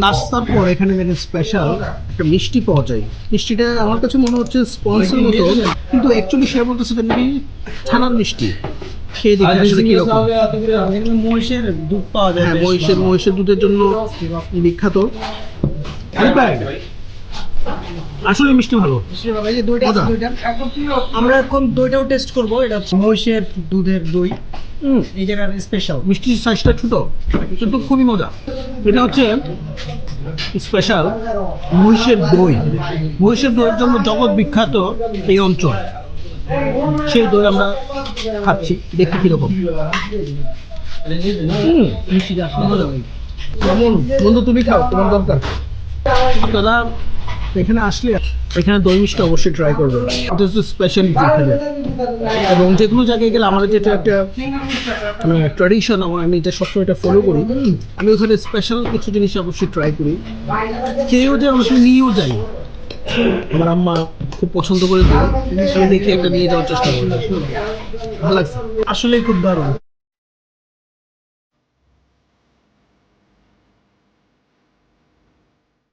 নাস্তার পর এখানে দেখেন স্পেশাল একটা মিষ্টি পাওয়া যায়। মিষ্টিটা আমার কাছে মনে হচ্ছে স্পঞ্জের মতো, কিন্তু অ্যাকচুয়ালি সে বলতেছে এটা নাকি ছানার মিষ্টি। খেয়ে দেখি আসলে কিরকম। এখানে মহিষের দুধ পাওয়া যায়। হ্যাঁ, মহিষের দুধের জন্য বিখ্যাত। আসলে মিষ্টি ভালো। আমরা এখন দইটাও টেস্ট করবো। এটা মহিষের দুধের দই, এই জায়গার স্পেশাল। মিষ্টির সাইজটা ছোট কিন্তু খুবই মজা। এটা হচ্ছে স্পেশাল মহিষের দই। মহিষের দইয়ের জন্য জগৎ বিখ্যাত এই অঞ্চল। সেই দই আমরা খাচ্ছি, দেখতে কিরকম। কেমন বন্ধু, তুমি খাও, তোমার দরকার। আপনারা এখানে আসলে এখানে দই মিষ্টি অবশ্যই ট্রাই করবেন। এটা হচ্ছে স্পেশালিটি এখানে। এবং যে কোনো জায়গায় গেলে আমাদের যেটা একটা ট্র্যাডিশন, আমি এটা সবসময় এটা ফলো করি। আমি ওখানে স্পেশাল কিছু জিনিস অবশ্যই ট্রাই করি, কেউ যে অবশ্যই নিয়েও যাই। আমার আম্মা খুব পছন্দ করে দিই, আমি দেখে একটা নিয়ে যাওয়ার চেষ্টা করি। ভালো লাগছে, আসলেই খুব দারুণ।